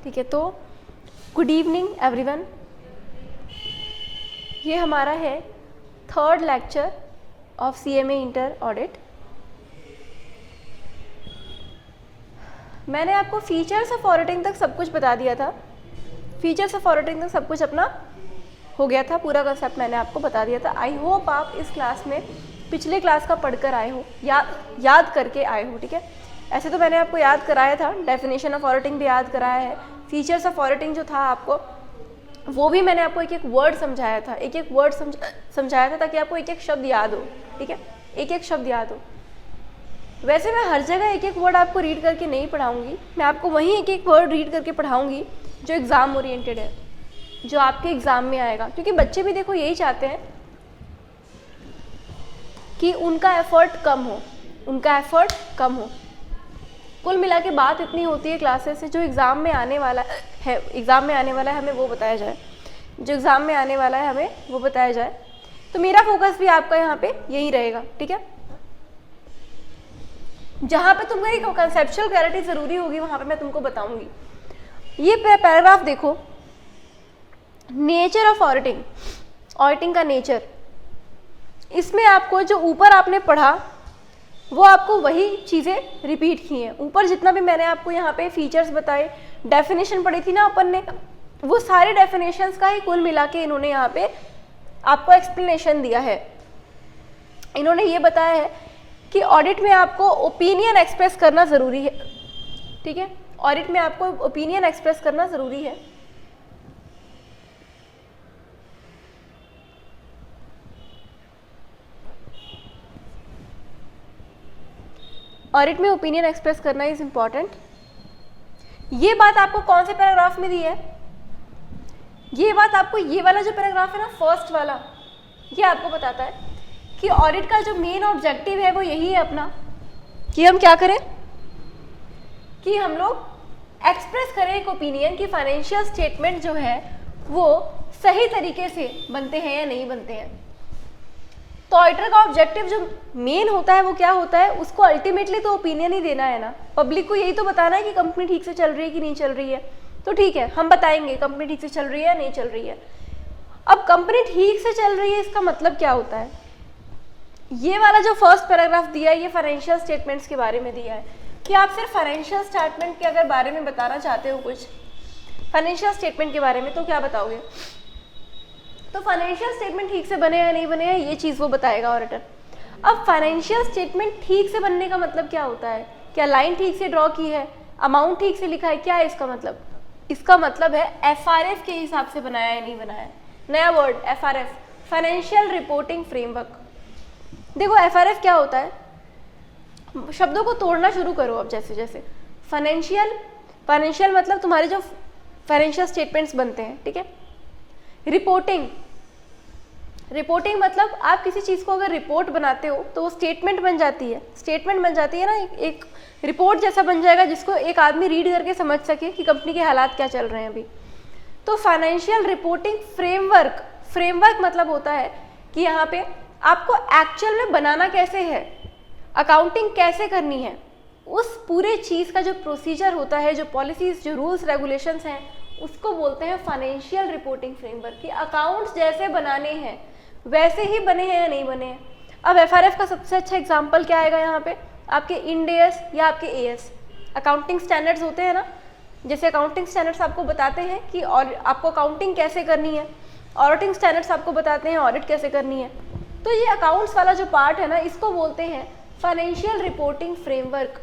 ठीक है, तो गुड इवनिंग एवरीवन। ये हमारा है third lecture of CMA inter audit. मैंने आपको फीचर्स ऑफ ऑडिटिंग तक सब कुछ बता दिया था। फीचर्स ऑफ ऑडिटिंग तक सब कुछ अपना हो गया था, पूरा कंसेप्ट मैंने आपको बता दिया था। आई होप आप इस क्लास में पिछले क्लास का पढ़कर आए हो, याद करके आए हो। ठीक है, ऐसे तो मैंने आपको याद कराया था, डेफिनेशन ऑफ ऑडिटिंग भी याद कराया है, फीचर्स ऑफ ऑडिटिंग जो था आपको वो भी मैंने आपको एक एक वर्ड समझाया था, एक एक वर्ड समझाया था ताकि आपको एक एक शब्द याद हो। ठीक है, एक एक शब्द याद हो। वैसे मैं हर जगह एक एक वर्ड आपको रीड करके नहीं पढ़ाऊंगी, मैं आपको वहीं एक एक वर्ड रीड करके पढ़ाऊंगी जो एग्ज़ाम ओरिएंटेड है, जो आपके एग्ज़ाम में आएगा। क्योंकि बच्चे भी देखो यही चाहते हैं कि उनका एफर्ट कम हो, उनका एफर्ट कम हो। कुल मिला के बात इतनी होती है क्लासेस से, जो एग्ज़ाम में आने वाला है, एग्ज़ाम में आने वाला है हमें वो बताया जाए, जो एग्ज़ाम में आने वाला है हमें वो बताया जाए। तो मेरा फोकस भी आपका यहाँ पे यही रहेगा। ठीक है, जहाँ पे तुमको एक कंसेप्चुअल क्लैरिटी ज़रूरी होगी वहाँ पे मैं तुमको बताऊँगी। ये पैराग्राफ देखो, नेचर ऑफ ऑडिटिंग, ऑडिटिंग का नेचर। इसमें आपको जो ऊपर आपने पढ़ा वो आपको वही चीज़ें रिपीट की हैं। ऊपर जितना भी मैंने आपको यहाँ पे फीचर्स बताए, डेफिनेशन पढ़ी थी ना अपन ने, वो सारे डेफिनेशंस का ही कुल मिला के इन्होंने यहाँ पे आपको एक्सप्लेनेशन दिया है। इन्होंने ये बताया है कि ऑडिट में आपको ओपिनियन एक्सप्रेस करना ज़रूरी है। ठीक है, ऑडिट में आपको ओपिनियन एक्सप्रेस करना ज़रूरी है। ऑडिट में ओपिनियन एक्सप्रेस करना इज इम्पॉर्टेंट। ये बात आपको कौन से पैराग्राफ में दी है? ये बात आपको ये वाला जो पैराग्राफ है ना, फर्स्ट वाला, ये आपको बताता है कि ऑडिट का जो मेन ऑब्जेक्टिव है वो यही है अपना, कि हम क्या करें, कि हम लोग एक्सप्रेस करें एक ओपिनियन कि फाइनेंशियल स्टेटमेंट जो है वो सही तरीके से बनते हैं या नहीं बनते हैं। तो ऑडिटर का ऑब्जेक्टिव जो मेन होता है वो क्या होता है, उसको अल्टीमेटली तो ओपिनियन ही देना है ना, पब्लिक को यही तो बताना है कि कंपनी ठीक से चल रही है कि नहीं चल रही है। तो ठीक है, हम बताएंगे कंपनी ठीक से चल रही है या नहीं चल रही है। अब कंपनी ठीक से चल रही है इसका मतलब क्या होता है? ये वाला जो फर्स्ट पैराग्राफ दिया है ये फाइनेंशियल स्टेटमेंट्स के बारे में दिया है कि आप सिर्फ फाइनेंशियल स्टेटमेंट के अगर बारे में बताना चाहते हो कुछ फाइनेंशियल स्टेटमेंट के बारे में, तो क्या बताओगे? तो फाइनेंशियल स्टेटमेंट ठीक से बने या नहीं बने हैं ये चीज़ वो बताएगा ऑडिटर। अब फाइनेंशियल स्टेटमेंट ठीक से बनने का मतलब क्या होता है? क्या लाइन ठीक से ड्रॉ की है, अमाउंट ठीक से लिखा है, क्या है इसका मतलब? इसका मतलब है FRF के हिसाब से बनाया या नहीं बनाया है। नया word FRF, financial reporting framework. देखो FRF क्या होता है, शब्दों को तोड़ना शुरू करो अब। जैसे जैसे फाइनेंशियल मतलब तुम्हारे जो फाइनेंशियल स्टेटमेंट्स बनते हैं, ठीक है। रिपोर्टिंग मतलब आप किसी चीज़ को अगर रिपोर्ट बनाते हो तो वो स्टेटमेंट बन जाती है। स्टेटमेंट बन जाती है ना, एक रिपोर्ट जैसा बन जाएगा जिसको एक आदमी रीड करके समझ सके कि कंपनी के हालात क्या चल रहे हैं अभी। तो फाइनेंशियल रिपोर्टिंग फ्रेमवर्क मतलब होता है कि यहाँ पे आपको एक्चुअल में बनाना कैसे है, अकाउंटिंग कैसे करनी है, उस पूरे चीज़ का जो प्रोसीजर होता है, जो पॉलिसीज, जो रूल्स रेगुलेशंस हैं, उसको बोलते हैं फाइनेंशियल रिपोर्टिंग फ्रेमवर्क। कि अकाउंट्स जैसे बनाने हैं वैसे ही बने हैं या नहीं बने हैं। अब FRF का सबसे अच्छा एग्जांपल क्या आएगा यहाँ पे, आपके इंड AS या आपके AS अकाउंटिंग स्टैंडर्ड्स होते हैं ना। जैसे अकाउंटिंग स्टैंडर्ड्स आपको बताते हैं कि और आपको अकाउंटिंग कैसे करनी है, ऑडिटिंग स्टैंडर्ड्स आपको बताते हैं ऑडिट कैसे करनी है। तो ये अकाउंट्स वाला जो पार्ट है ना, इसको बोलते हैं फाइनेंशियल रिपोर्टिंग फ्रेमवर्क।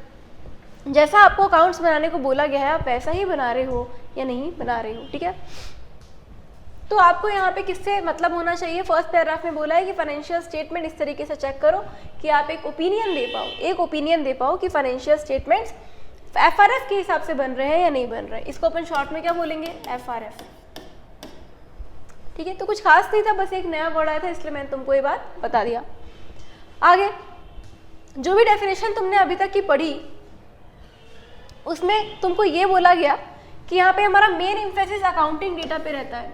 जैसा आपको अकाउंट्स बनाने को बोला गया है आप वैसा ही बना रहे हो या नहीं बना रहे हो। ठीक है, तो आपको यहाँ पे किससे मतलब होना चाहिए? फर्स्ट पैराग्राफ में बोला है कि फाइनेंशियल स्टेटमेंट इस तरीके से चेक करो कि आप एक ओपिनियन दे पाओ, कि फाइनेंशियल स्टेटमेंट्स FRF के हिसाब से बन रहे हैं या नहीं बन रहे हैं। इसको अपन शॉर्ट में क्या बोलेंगे? FRF। ठीक है, तो कुछ खास नहीं था, बस एक नया वर्ड आया था इसलिए मैंने तुमको ये बात बता दिया। आगे जो भी डेफिनेशन तुमने अभी तक की पढ़ी उसमें तुमको ये बोला गया कि यहाँ पे हमारा मेन एम्फेसिस अकाउंटिंग डेटा पे रहता है,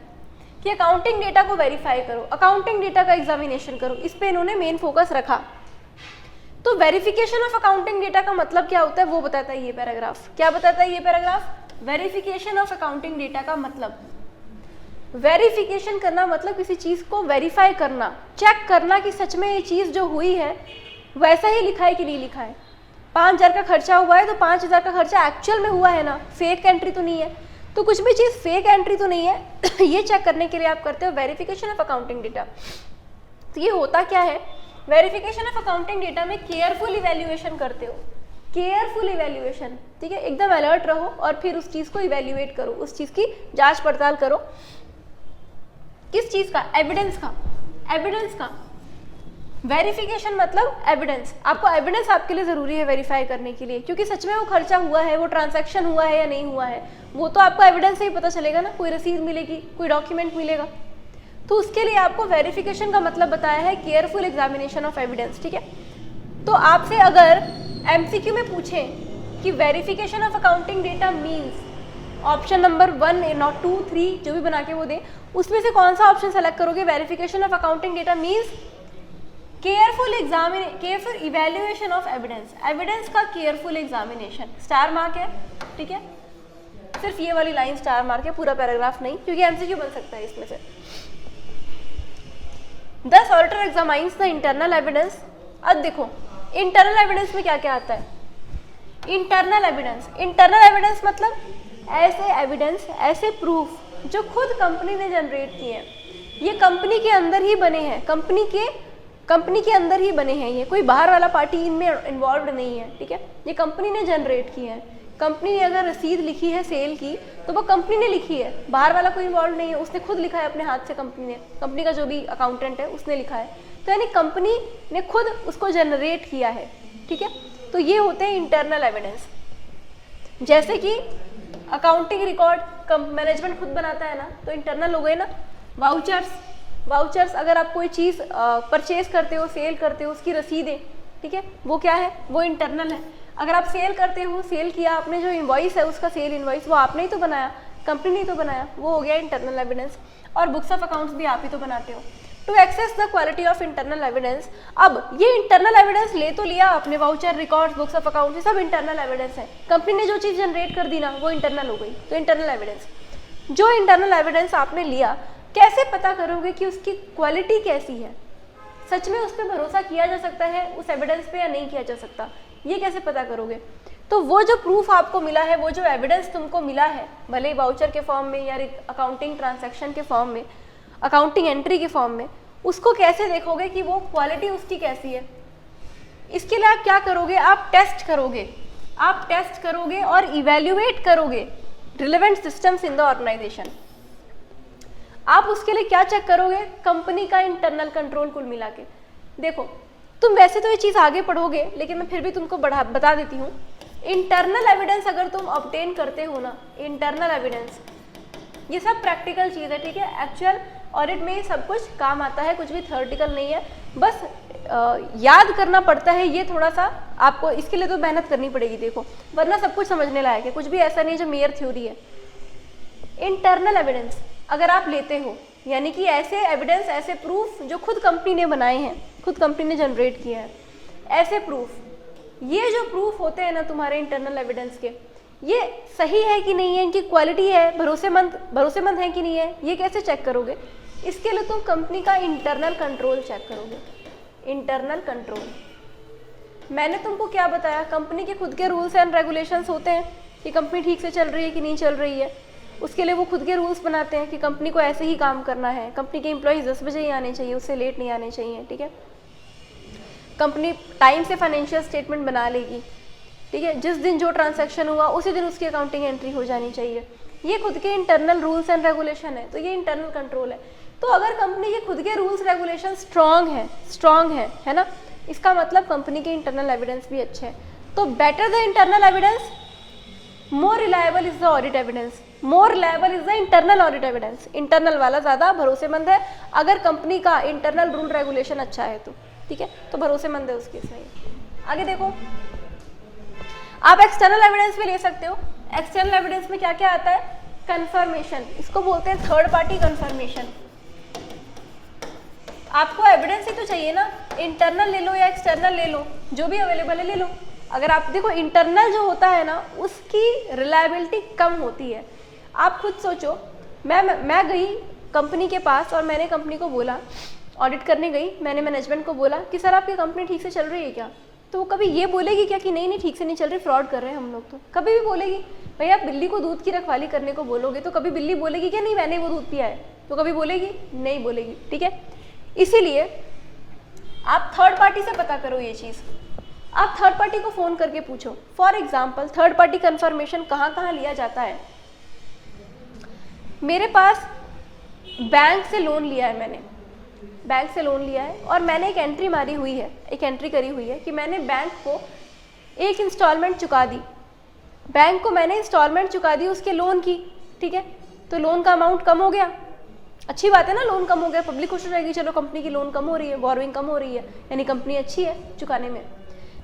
कि अकाउंटिंग डेटा को वेरीफाई करो, अकाउंटिंग डेटा का एग्जामिनेशन करो, इस पे इन्होंने मेन फोकस रखा। तो वेरिफिकेशन ऑफ अकाउंटिंग डेटा का मतलब क्या होता है वो बताता है ये पैराग्राफ। क्या बताता है ये paragraph? Verification of accounting data का मतलब, वेरिफिकेशन करना मतलब किसी चीज़ को वेरीफाई करना, चेक करना कि सच में ये चीज़ जो हुई है वैसा ही लिखा है कि नहीं लिखा है। 5,000 का खर्चा हुआ है तो 5,000 का खर्चा एक्चुअल में हुआ है ना, फेक एंट्री तो नहीं है। तो कुछ भी चीज़ फेक एंट्री तो नहीं है ये चेक करने के लिए आप करते हो वेरिफिकेशन ऑफ अकाउंटिंग डेटा। तो ये होता क्या है, वेरिफिकेशन ऑफ अकाउंटिंग डेटा में केयरफुल इवेल्युएशन करते हो, केयरफुल इवेल्युएशन, ठीक है, एकदम अलर्ट रहो और फिर उस चीज़ को इवेल्युएट करो, उस चीज़ की जांच पड़ताल करो। किस चीज़ का, एविडेंस का, एविडेंस का। वेरिफिकेशन मतलब एविडेंस, आपको एविडेंस आपके लिए ज़रूरी है वेरीफाई करने के लिए, क्योंकि सच में वो खर्चा हुआ है, वो ट्रांजैक्शन हुआ है या नहीं हुआ है, वो तो आपको एविडेंस से ही पता चलेगा ना, कोई रसीद मिलेगी, कोई डॉक्यूमेंट मिलेगा। तो उसके लिए आपको वेरिफिकेशन का मतलब बताया है केयरफुल एग्जामिनेशन ऑफ एविडेंस, ठीक है। तो आपसे अगर एमसीक्यू में पूछें कि verification of accounting data means, option number 1 not 2 3 जो भी बना के वो दें, उसमें से कौन सा ऑप्शन सेलेक्ट करोगे, verification of accounting data means careful evaluation of evidence, evidence का केयरफुल एग्जामिनेशन, स्टार मार्क है, ठीक है, सिर्फ ये वाली लाइन स्टार मार्क है, पूरा पैराग्राफ नहीं, क्योंकि एमसीक्यू बन सकता है इसमें से। Thus auditor examines the internal evidence। अब देखो इंटरनल एविडेंस में क्या क्या आता है, इंटरनल एविडेंस, इंटरनल एविडेंस मतलब ऐसे एविडेंस, ऐसे प्रूफ जो खुद कंपनी ने जनरेट किए हैं, ये कंपनी के अंदर ही बने हैं, कंपनी के अंदर ही बने हैं, ये कोई बाहर वाला पार्टी इनमें इन्वॉल्व नहीं है, ठीक है, ये कंपनी ने जनरेट किए हैं। कंपनी ने अगर रसीद लिखी है सेल की तो वो कंपनी ने लिखी है, बाहर वाला कोई इन्वॉल्व नहीं है, उसने खुद लिखा है अपने हाथ से, कंपनी ने, कंपनी का जो भी अकाउंटेंट है उसने लिखा है, तो यानी कंपनी ने खुद उसको जनरेट किया है, ठीक है। तो ये होते हैं इंटरनल एविडेंस। जैसे कि अकाउंटिंग रिकॉर्ड मैनेजमेंट खुद बनाता है ना, तो इंटरनल हो गए ना। वाउचर्स अगर आप कोई चीज़ परचेज करते हो, सेल करते हो, उसकी रसीदें, ठीक है, वो क्या है, वो इंटरनल है। अगर आप सेल करते हो, सेल किया आपने, जो इनवॉइस है उसका सेल इनवॉइस वो आपने ही तो बनाया, कंपनी ने तो बनाया, वो हो गया इंटरनल एविडेंस। और बुक्स ऑफ अकाउंट्स भी आप ही तो बनाते हो। To access the quality of internal evidence, अब ये इंटरनल एविडेंस ले तो लिया आपने, voucher, records, books of accounts, ये सब इंटरनल एविडेंस है, कंपनी ने जो चीज़ जनरेट कर दी ना वो इंटरनल हो गई, तो इंटरनल एविडेंस। जो इंटरनल एविडेंस आपने लिया, कैसे पता करोगे कि उसकी क्वालिटी कैसी है, सच में उस पर भरोसा किया जा सकता है उस एविडेंस पे या नहीं किया जा सकता, ये कैसे पता करोगे। तो वो जो प्रूफ आपको मिला है, वो जो एविडेंस तुमको मिला है, भले वाउचर के फॉर्म में या अकाउंटिंग ट्रांजैक्शन के फॉर्म में, अकाउंटिंग एंट्री के फॉर्म में, उसको कैसे देखोगे कि वो क्वालिटी उसकी कैसी है। इसके लिए आप क्या करोगे, आप टेस्ट करोगे और इवेल्युएट करोगे relevant systems in the organization. आप उसके लिए क्या चेक करोगे, कंपनी का इंटरनल कंट्रोल कुल मिला के। देखो तुम वैसे तो ये चीज़ आगे पढ़ोगे, लेकिन मैं फिर भी तुमको बता देती हूँ। इंटरनल एविडेंस अगर तुम ऑब्टेन करते हो ना, इंटरनल एविडेंस, ये सब प्रैक्टिकल चीज़ है, ठीक है, एक्चुअल ऑडिट में ये सब कुछ काम आता है, कुछ भी थ्योरेटिकल नहीं है, बस याद करना पड़ता है, ये थोड़ा सा आपको इसके लिए तो मेहनत करनी पड़ेगी, देखो, वरना सब कुछ समझने लायक है, कुछ भी ऐसा नहीं जो मेयर थ्योरी है। इंटरनल एविडेंस अगर आप लेते हो, यानी कि ऐसे एविडेंस, ऐसे प्रूफ जो खुद कंपनी ने बनाए हैं, खुद कंपनी ने जनरेट किए हैं, ऐसे प्रूफ, ये जो प्रूफ होते हैं ना तुम्हारे इंटरनल एविडेंस के, ये सही है कि नहीं है, इनकी क्वालिटी है, भरोसेमंद है कि नहीं है, ये कैसे चेक करोगे। इसके लिए तुम कंपनी का इंटरनल कंट्रोल चेक करोगे। इंटरनल कंट्रोल, मैंने तुमको क्या बताया, कंपनी के खुद के रूल्स एंड रेगुलेशंस होते हैं कि कंपनी ठीक से चल रही है कि नहीं चल रही है, उसके लिए वो खुद के रूल्स बनाते हैं कि कंपनी को ऐसे ही काम करना है, कंपनी के एम्प्लॉयज़ 10 बजे ही आने चाहिए, उससे लेट नहीं आने चाहिए, ठीक है, कंपनी टाइम से फाइनेंशियल स्टेटमेंट बना लेगी, ठीक है, जिस दिन जो ट्रांजैक्शन हुआ उसी दिन उसकी अकाउंटिंग एंट्री हो जानी चाहिए, ये खुद के इंटरनल रूल्स एंड रेगुलेशन है, तो ये इंटरनल कंट्रोल है। तो अगर कंपनी के खुद के रूल्स रेगुलेशन स्ट्रॉन्ग है ना, इसका मतलब कंपनी के इंटरनल एविडेंस भी अच्छे हैं। तो better the internal evidence, more reliable is the audit evidence, more reliable is the internal audit evidence. Internal वाला ज़्यादा भरोसेमंद है अगर कंपनी का इंटरनल रूल रेगुलेशन अच्छा है तो, ठीक है, तो भरोसेमंद है उस केस में। आगे देखो, आप एक्सटर्नल एविडेंस भी ले सकते हो। एक्सटर्नल एविडेंस में क्या क्या आता है, कंफर्मेशन, इसको बोलते हैं थर्ड पार्टी कंफर्मेशन। आपको एविडेंस ही तो चाहिए ना, इंटरनल ले लो या एक्सटर्नल ले लो, जो भी अवेलेबल है ले लो। अगर आप देखो इंटरनल जो होता है ना उसकी रिलायबिलिटी कम होती है। आप खुद सोचो, मैं गई कंपनी के पास और मैंने कंपनी को बोला, ऑडिट करने गई, मैंने मैनेजमेंट को बोला कि सर आपकी कंपनी ठीक से चल रही है क्या? तो वो कभी ये बोलेगी क्या कि नहीं नहीं ठीक से नहीं चल रही, फ्रॉड कर रहे हैं हम लोग? तो कभी भी बोलेगी? भाई आप बिल्ली को दूध की रखवाली करने को बोलोगे तो कभी बिल्ली बोलेगी क्या नहीं मैंने वो दूध पिया है? तो कभी बोलेगी? नहीं बोलेगी। ठीक है, इसीलिए आप थर्ड पार्टी से पता करो ये चीज़। आप थर्ड पार्टी को फ़ोन करके पूछो। For example third party confirmation कहाँ कहाँ लिया जाता है? मेरे पास बैंक से लोन लिया है, मैंने बैंक से लोन लिया है और मैंने एक एंट्री मारी हुई है, एक एंट्री करी हुई है कि मैंने बैंक को एक इंस्टॉलमेंट चुका दी, बैंक को मैंने इंस्टॉलमेंट चुका दी उसके लोन की। ठीक है, तो लोन का अमाउंट कम हो गया, अच्छी बात है ना, लोन कम हो गया, पब्लिक खुश हो जाएगी, चलो कंपनी की लोन कम हो रही है, बोरोइंग कम हो रही है, यानी कंपनी अच्छी है चुकाने में।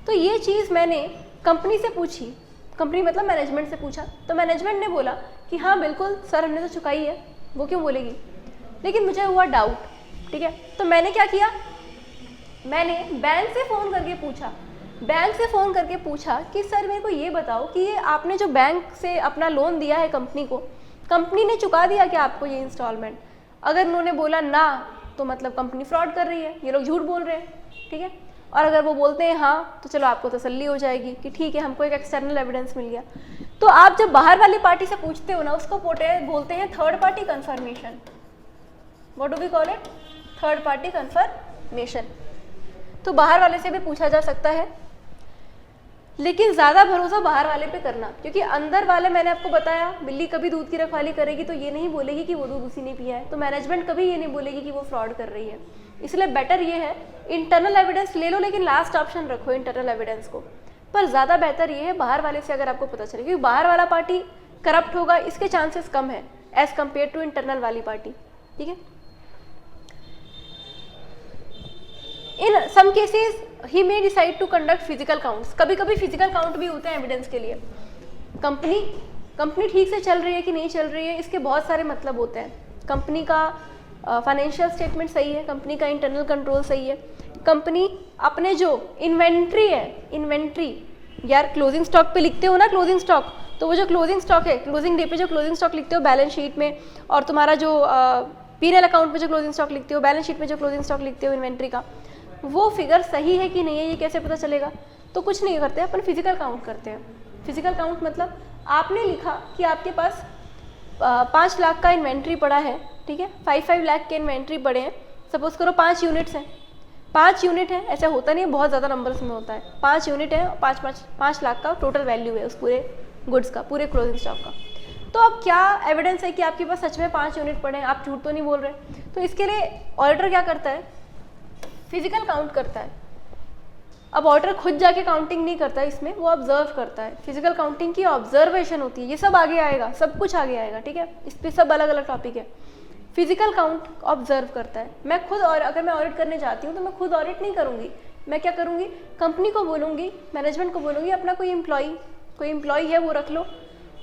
तो ये चीज़ मैंने कंपनी से पूछी, कंपनी मतलब मैनेजमेंट से पूछा, तो मैनेजमेंट ने बोला कि हाँ बिल्कुल सर हमने तो चुकाई है। वो क्यों बोलेगी? लेकिन मुझे हुआ डाउट। ठीक है, तो मैंने क्या किया, मैंने बैंक से फ़ोन करके पूछा, बैंक से फ़ोन करके पूछा कि सर मेरे को ये बताओ कि ये आपने जो बैंक से अपना लोन दिया है कंपनी को, कंपनी ने चुका दिया क्या आपको ये इंस्टॉलमेंट? अगर उन्होंने बोला ना तो मतलब कंपनी फ्रॉड कर रही है, ये लोग झूठ बोल रहे हैं। ठीक है, और अगर वो बोलते हैं हाँ तो चलो आपको तसल्ली हो जाएगी कि ठीक है हमको एक एक्सटर्नल एविडेंस मिल गया। तो आप जब बाहर वाली पार्टी से पूछते हो ना उसको बोलते हैं third party confirmation. What do we call it? Third party confirmation. तो बाहर वाले से भी पूछा जा सकता है, लेकिन ज़्यादा भरोसा बाहर वाले पे करना, क्योंकि अंदर वाले मैंने आपको बताया बिल्ली कभी दूध की रखवाली करेगी तो ये नहीं बोलेगी कि वो दूध उसी ने पिया है, तो मैनेजमेंट कभी ये नहीं बोलेगी कि वो फ्रॉड कर रही है। इसलिए बेटर ये है इंटरनल एविडेंस ले लो, लेकिन लास्ट ऑप्शन रखो इंटरनल एविडेंस को। पर ज़्यादा बेहतर ये है बाहर वाले से अगर आपको पता चले, क्योंकि बाहर वाला पार्टी करप्ट होगा इसके चांसेस कम है एज कम्पेयर टू इंटरनल वाली पार्टी। ठीक है, in some cases he may decide to conduct physical counts. कभी कभी फिजिकल काउंट भी होते हैं एविडेंस के लिए। कंपनी ठीक से चल रही है कि नहीं चल रही है, इसके बहुत सारे मतलब होते हैं। कंपनी का फाइनेंशियल स्टेटमेंट सही है, कंपनी का इंटरनल कंट्रोल सही है, कंपनी अपने जो इन्वेंट्री है, इन्वेंट्री यार क्लोजिंग स्टॉक पे लिखते हो ना, क्लोजिंग स्टॉक, तो वो जो क्लोजिंग स्टॉक है, क्लोजिंग डे पे जो क्लोजिंग स्टॉक लिखते हो बैलेंस शीट में, और तुम्हारा जो P&L अकाउंट में जो क्लोजिंग स्टॉक लिखते हो, बैलेंस शीट में जो क्लोजिंग स्टॉक लिखते हो इन्वेंट्री का, वो फिगर सही है कि नहीं है ये कैसे पता चलेगा? तो कुछ नहीं करते, अपन फिजिकल काउंट करते हैं। फिजिकल काउंट मतलब आपने लिखा कि आपके पास 5 लाख का इन्वेंट्री पड़ा है। ठीक है, 5 लाख के इन्वेंट्री पड़े हैं, सपोज करो 5 यूनिट्स हैं, 5 यूनिट है, ऐसा होता नहीं है, बहुत ज़्यादा नंबर्स में होता है। 5 यूनिट है, 5 लाख का टोटल वैल्यू है उस पूरे गुड्स का, पूरे क्लोजिंग स्टॉक का। तो अब क्या एविडेंस है कि आपके पास सच में 5 यूनिट पड़े हैं, आप झूठ तो नहीं बोल रहे? तो इसके लिए ऑडिटर क्या करता है? फिजिकल काउंट करता है। अब ऑडिटर खुद जाके काउंटिंग नहीं करता है इसमें, वो ऑब्जर्व करता है। फिजिकल काउंटिंग की ऑब्जर्वेशन होती है, ये सब आगे आएगा, सब कुछ आगे आएगा। ठीक है, इस पे सब अलग अलग टॉपिक है। फिजिकल काउंट ऑब्जर्व करता है। मैं खुद, और अगर मैं ऑडिट करने जाती हूँ तो मैं खुद ऑडिट नहीं करूँगी, मैं क्या करूँगी, कंपनी को बोलूँगी, मैनेजमेंट को बोलूँगी अपना कोई एम्प्लॉई है वो रख लो,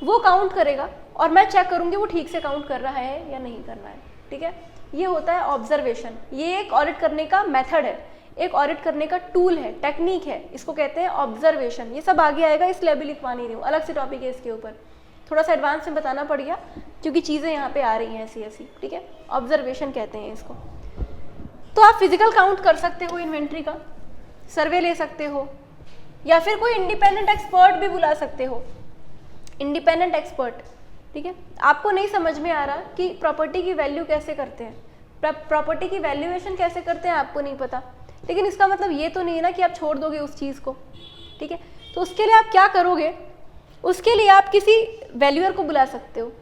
वो काउंट करेगा और मैं चेक करूँगी वो ठीक से काउंट कर रहा है या नहीं कर रहा है। ठीक है, ये होता है ऑब्जर्वेशन। ये एक ऑडिट करने का मेथड है, एक ऑडिट करने का टूल है, टेक्निक है, इसको कहते हैं ऑब्जर्वेशन। ये सब आगे आएगा, इसलिए अभी लिखवा नहीं रही हूँ, अलग से टॉपिक है इसके ऊपर, थोड़ा सा एडवांस में बताना पड़ गया क्योंकि चीज़ें यहाँ पे आ रही हैं ऐसी ऐसी। ठीक है, ऑब्जर्वेशन कहते हैं इसको। तो आप फिजिकल काउंट कर सकते हो इन्वेंट्री का, सर्वे ले सकते हो, या फिर कोई इंडिपेंडेंट एक्सपर्ट भी बुला सकते हो, इंडिपेंडेंट एक्सपर्ट। ठीक है, आपको नहीं समझ में आ रहा कि प्रॉपर्टी की वैल्यू कैसे करते हैं, प्रॉपर्टी की वैल्यूएशन कैसे करते हैं, आपको नहीं पता, लेकिन इसका मतलब ये तो नहीं है ना कि आप छोड़ दोगे उस चीज़ को। ठीक है, तो उसके लिए आप क्या करोगे, उसके लिए आप किसी वैल्यूअर को बुला सकते हो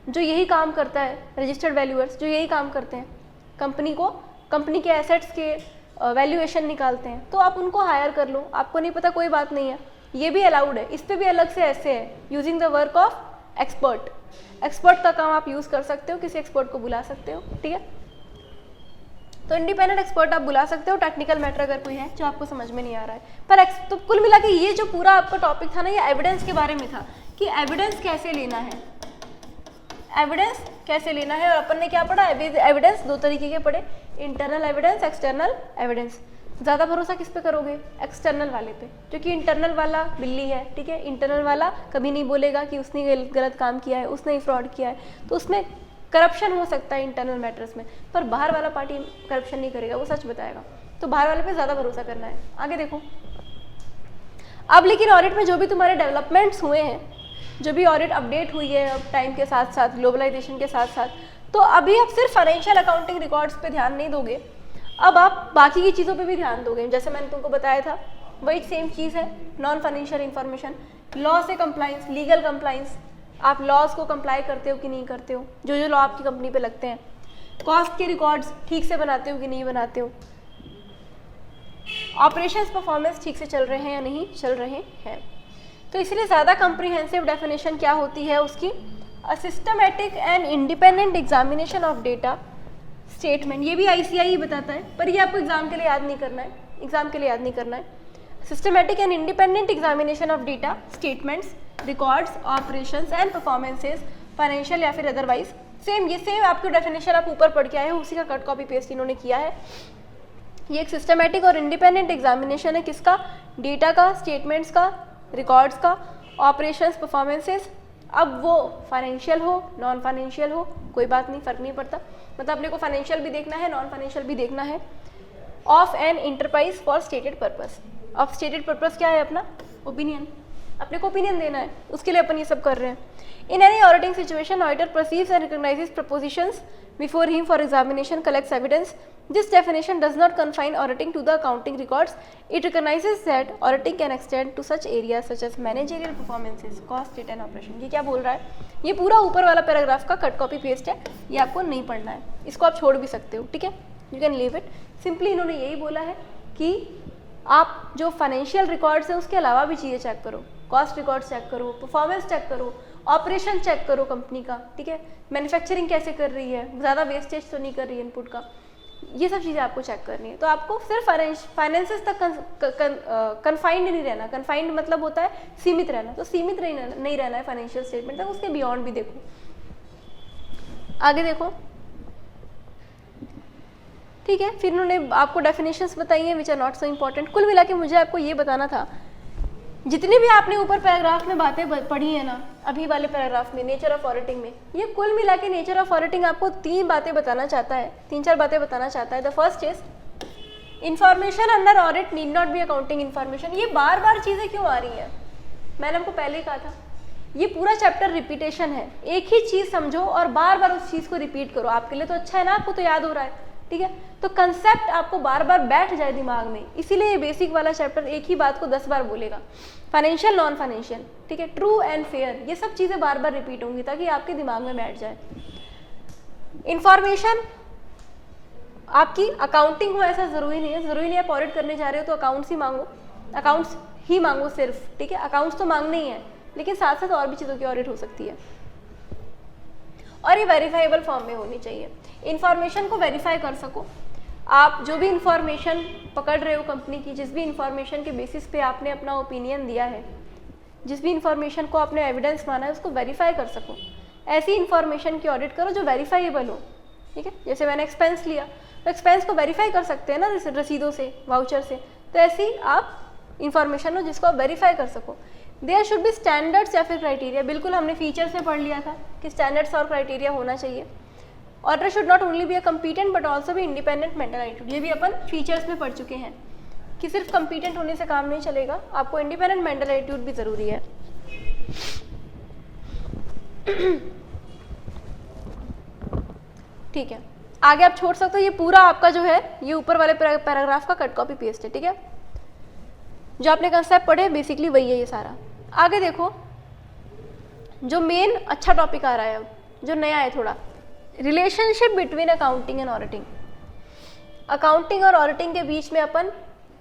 जो यही काम करता है, रजिस्टर्ड वैल्यूअर्स जो यही काम करते हैं, कंपनी के एसेट्स के वैल्यूएशन निकालते हैं, तो आप उनको हायर कर लो। आपको नहीं पता कोई बात नहीं है, ये भी अलाउड है, इस पर भी अलग से ऐसे है, using the work of expert का काम आप यूज़ कर सकते हो, किसी एक्सपर्ट को बुला सकते हो। ठीक है, तो इंडिपेंडेंट एक्सपर्ट आप बुला सकते हो, टेक्निकल मैटर अगर कोई है जो आपको समझ में नहीं आ रहा है। पर तो कुल मिला के ये जो पूरा आपका टॉपिक था ना, ये एविडेंस के बारे में था कि एविडेंस कैसे लेना है, एविडेंस कैसे लेना है। और अपन ने क्या पढ़ा, एविडेंस 2 तरीके के पढ़े, इंटरनल एविडेंस, एक्सटर्नल एविडेंस। ज़्यादा भरोसा किस पे करोगे? एक्सटर्नल वाले पे, क्योंकि इंटरनल वाला बिल्ली है, ठीक है, इंटरनल वाला कभी नहीं बोलेगा कि उसने गलत काम किया है, उसने ही फ्रॉड किया है, तो उसमें करप्शन हो सकता है इंटरनल मैटर्स में, पर बाहर वाला पार्टी करप्शन नहीं करेगा, वो सच बताएगा, तो बाहर वाले पे ज़्यादा भरोसा करना है। आगे देखो, अब लेकिन ऑडिट में जो भी तुम्हारे डेवलपमेंट्स हुए हैं, जो भी ऑडिट अपडेट हुई है अब टाइम के साथ साथ, ग्लोबलाइजेशन के साथ साथ, तो अभी आप सिर्फ फाइनेंशियल अकाउंटिंग रिकॉर्ड्स पे ध्यान नहीं दोगे, अब आप बाकी की चीज़ों पे भी ध्यान दोगे। जैसे मैंने तुमको बताया था, वही सेम चीज़ है, नॉन फाइनेंशियल इंफॉर्मेशन, लॉ से कंप्लाइंस, लीगल कंप्लाइंस, आप लॉज को कंप्लाई करते हो कि नहीं करते हो, जो जो लॉ आपकी कंपनी पे लगते हैं, कॉस्ट के रिकॉर्ड्स ठीक से बनाते हो कि नहीं बनाते हो, ऑपरेशंस परफॉर्मेंस ठीक से चल रहे हैं या नहीं चल रहे हैं। तो इसलिए ज़्यादा कंप्रीहेंसिव डेफिनेशन क्या होती है उसकी? A systematic and independent examination of data statement. ये भी ICAI ही बताता है, पर ये आपको एग्जाम के लिए याद नहीं करना है, एग्जाम के लिए याद नहीं करना है। Systematic and independent examination of data statements, records, operations and performances, financial या फिर अदरवाइज। सेम, ये सेम आपकी डेफिनेशन आप ऊपर पढ़ के आए हो, उसी का कट कॉपी पेस्ट इन्होंने किया है। ये एक सिस्टमैटिक और इंडिपेंडेंट एग्जामिनेशन है, किसका? डेटा का, स्टेटमेंट्स का, रिकॉर्ड्स का, ऑपरेशंस, परफॉर्मेंसेज। अब वो फाइनेंशियल हो, नॉन फाइनेंशियल हो, कोई बात नहीं, फ़र्क नहीं पड़ता, मतलब अपने को फाइनेंशियल भी देखना है, नॉन फाइनेंशियल भी देखना है। Of an enterprise for stated purpose. अब स्टेटेड पर्पस क्या है? अपना ओपिनियन, अपने को ओपिनियन देना है, उसके लिए अपन ये सब कर रहे हैं। In any auditing situation, auditor perceives and recognises propositions before him for examination, collects evidence. This definition does not confine auditing to the accounting records. It recognizes that auditing can extend to such areas such as managerial performances, cost, data and operation. ये क्या बोल रहा है? ये पूरा ऊपर वाला paragraph का कट कॉपी पेस्ट है, ये आपको नहीं पढ़ना है, इसको आप छोड़ भी सकते हो, ठीक है, you can leave it. Simply इन्होंने यही बोला है कि आप जो फाइनेंशियल रिकॉर्ड्स हैं उसके अलावा भी चीज़ें चेक करो, कॉस्ट रिकॉर्ड चेक करो, परफॉर्मेंस चेक करो, ऑपरेशन चेक करो कंपनी का, ठीक है, मैन्युफैक्चरिंग कैसे कर रही है, ज़्यादा वेस्टेज तो नहीं कर रही है इनपुट का, ये सब चीज़ें आपको चेक करनी है। तो आपको सिर्फ फाइनेंसेस तक कन्फाइंड नहीं रहना, कन्फाइंड मतलब होता है सीमित रहना, तो सीमित नहीं रहना है फाइनेंशियल स्टेटमेंट तक, उसके बियॉन्ड भी देखो। आगे देखो, ठीक है, फिर उन्होंने आपको डेफिनेशंस बताई हैं which are not so important. कुल मिला के मुझे आपको ये बताना था, जितनी भी आपने ऊपर पैराग्राफ में बातें पढ़ी है ना, अभी वाले पैराग्राफ में नेचर ऑफ ऑडिटिंग में, ये कुल मिला के नेचर ऑफ ऑडिटिंग आपको 3 बातें बताना चाहता है, 3-4 बातें बताना चाहता है। The first is information under audit need not be accounting information. ये बार बार चीज़ें क्यों आ रही हैं? मैंने आपको पहले ही कहा था, ये पूरा चैप्टर रिपीटेशन है, एक ही चीज़ समझो और बार बार उस चीज़ को रिपीट करो, आपके लिए तो अच्छा है ना, आपको तो याद हो रहा है, ठीक है, तो कंसेप्ट आपको बार बार बैठ जाए दिमाग में, इसीलिए ये बेसिक वाला चैप्टर एक ही बात को 10 बार बोलेगा। फाइनेंशियल, नॉन फाइनेंशियल, ठीक है, ट्रू एंड फेयर, ये सब चीज़ें बार बार रिपीट होंगी ताकि आपके दिमाग में बैठ जाए। इंफॉर्मेशन आपकी अकाउंटिंग हो ऐसा ज़रूरी नहीं है, ज़रूरी नहीं है आप ऑडिट करने जा रहे हो तो अकाउंट्स ही मांगो, अकाउंट्स ही मांगो सिर्फ, ठीक है, अकाउंट्स तो मांगने ही है, लेकिन साथ साथ और भी चीज़ों की ऑडिट हो सकती है और ये वेरीफाइबल फॉर्म में होनी चाहिए। इंफॉर्मेशन को वेरीफाई कर सको आप, जो भी इंफॉर्मेशन पकड़ रहे हो कंपनी की, जिस भी इंफॉर्मेशन के बेसिस पे आपने अपना ओपिनियन दिया है, जिस भी इंफॉर्मेशन को आपने एविडेंस माना है, उसको वेरीफाई कर सको। ऐसी इंफॉर्मेशन की ऑडिट करो जो वेरीफाइबल हो, ठीक है, जैसे मैंने एक्सपेंस लिया तो एक्सपेंस को वेरीफाई कर सकते हैं ना रसीदों से, वाउचर से, तो ऐसी आप इंफॉर्मेशन हो जिसको आप वेरीफाई कर सको। देयर शुड बी स्टैंडर्ड्स या फिर क्राइटेरिया, बिल्कुल हमने फीचर्स में पढ़ लिया था कि स्टैंडर्ड्स और क्राइटेरिया होना चाहिए। Auditor should not only be a competent but also भी इंडिपेंडेंट मेंटल एटीट्यूड, ये भी अपन फीचर्स में पढ़ चुके हैं कि सिर्फ कम्पिटेंट होने से काम नहीं चलेगा, आपको इंडिपेंडेंट मेंटल एटीट्यूड भी ज़रूरी है। ठीक है, आगे आप छोड़ सकते हो, ये पूरा आपका जो है ये ऊपर वाले पैराग्राफ का कट कॉपी पेस्ट है, ठीक है, जो आपने कंसेप्ट पढ़े बेसिकली वही है ये सारा। आगे देखो, जो मेन अच्छा टॉपिक आ रहा है अब, जो नया है थोड़ा, relationship between accounting and auditing. Accounting और ऑडिटिंग के बीच में अपन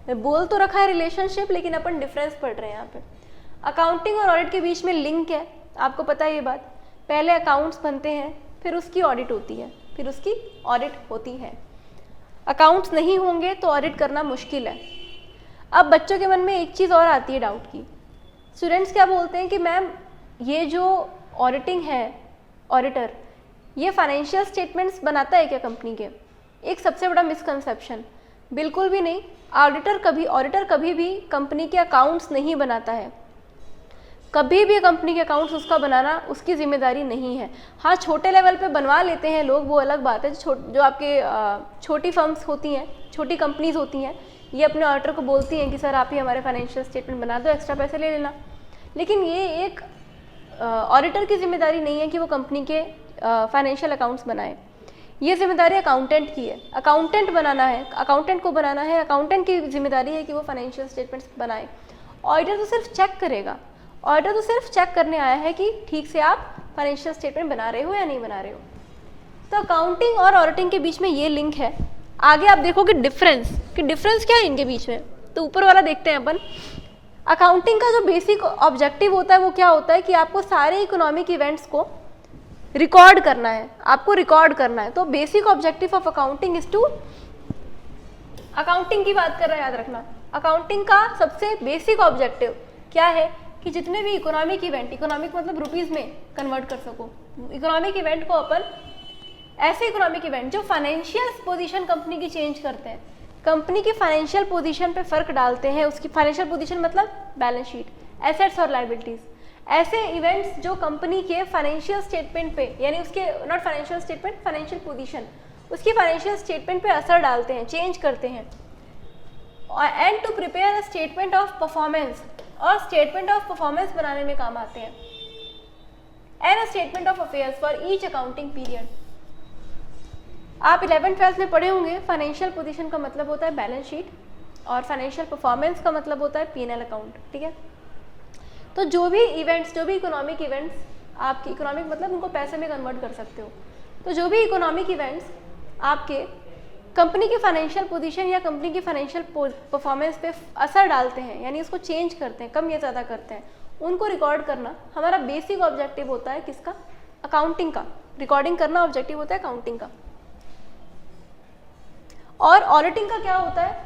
बोल तो रखा है रिलेशनशिप, लेकिन अपन डिफरेंस पढ़ रहे हैं यहाँ पे। अकाउंटिंग और ऑडिट के बीच में लिंक है, आपको पता है ये बात, पहले अकाउंट्स बनते हैं, फिर उसकी ऑडिट होती है, फिर उसकी ऑडिट होती है। अकाउंट्स नहीं होंगे तो ऑडिट करना मुश्किल है। अब बच्चों के मन में एक चीज़ और आती है डाउट की, स्टूडेंट्स क्या बोलते हैं कि मैम ये जो ऑडिटिंग है, ऑडिटर ये फाइनेंशियल स्टेटमेंट्स बनाता है क्या कंपनी के? एक सबसे बड़ा मिसकंसेप्शन, बिल्कुल भी नहीं। ऑडिटर कभी भी कंपनी के अकाउंट्स नहीं बनाता है, कभी भी कंपनी के अकाउंट्स उसका बनाना उसकी जिम्मेदारी नहीं है। हाँ, छोटे लेवल पे बनवा लेते हैं लोग, वो अलग बात है। जो आपके छोटी फर्म्स होती हैं, छोटी कंपनीज होती हैं, ये अपने ऑडिटर को बोलती हैं कि सर आप ही हमारे फाइनेंशियल स्टेटमेंट बना दो, एक्स्ट्रा पैसे ले लेना। लेकिन ये एक ऑडिटर की जिम्मेदारी नहीं है कि वो कंपनी के फाइनेंशियल अकाउंट्स बनाए। ये जिम्मेदारी अकाउंटेंट की है, अकाउंटेंट बनाना है, अकाउंटेंट को बनाना है, अकाउंटेंट की जिम्मेदारी है कि वो फाइनेंशियल स्टेटमेंट्स बनाए। ऑडिटर तो सिर्फ चेक करेगा, ऑडिटर तो सिर्फ चेक करने आया है कि ठीक से आप फाइनेंशियल स्टेटमेंट बना रहे हो या नहीं बना रहे हो। तो अकाउंटिंग और ऑडिटिंग के बीच में ये लिंक है। आगे आप देखो कि डिफरेंस क्या है इनके बीच में। तो ऊपर वाला देखते हैं अपन। अकाउंटिंग का जो बेसिक ऑब्जेक्टिव होता है वो क्या होता है कि आपको सारे इकोनॉमिक इवेंट्स को रिकॉर्ड करना है, आपको रिकॉर्ड करना है। तो basic objective of accounting is to, accounting की बात कर रहे हैं, याद रखना, अकाउंटिंग का सबसे बेसिक ऑब्जेक्टिव क्या है कि जितने भी इकोनॉमिक इवेंट, इकोनॉमिक मतलब रुपीज में कन्वर्ट कर सको, इकोनॉमिक इवेंट को अपन ऐसे इकोनॉमिक इवेंट जो फाइनेंशियल पोजीशन कंपनी की चेंज करते हैं, कंपनी की फाइनेंशियल पोजीशन पे फर्क डालते हैं। उसकी फाइनेंशियल पोजीशन मतलब बैलेंस शीट, एसेट्स और लायबिलिटीज, ऐसे इवेंट्स जो कंपनी के फाइनेंशियल स्टेटमेंट पे, यानी उसके not financial statement, financial position, उसकी फाइनेंशियल स्टेटमेंट पे असर डालते हैं, चेंज करते हैं। And to prepare a statement of performance, और स्टेटमेंट ऑफ परफॉर्मेंस बनाने में काम आते हैं। And a statement of affairs for each accounting period. आप 11th-12th में पढ़े होंगे, फाइनेंशियल पोजीशन का मतलब होता है बैलेंस शीट और फाइनेंशियल परफॉर्मेंस का मतलब होता है P&L अकाउंट, ठीक है। तो जो भी इवेंट्स, जो भी इकोनॉमिक इवेंट्स, आपकी इकोनॉमिक मतलब उनको पैसे में कन्वर्ट कर सकते हो। तो जो भी इकोनॉमिक इवेंट्स आपके कंपनी की फाइनेंशियल पोजीशन या कंपनी की फाइनेंशियल परफॉर्मेंस पे असर डालते हैं, यानी उसको चेंज करते हैं, कम या ज़्यादा करते हैं, उनको रिकॉर्ड करना हमारा बेसिक ऑब्जेक्टिव होता है। किसका? अकाउंटिंग का। रिकॉर्डिंग करना ऑब्जेक्टिव होता है अकाउंटिंग का। और ऑडिटिंग का क्या होता है?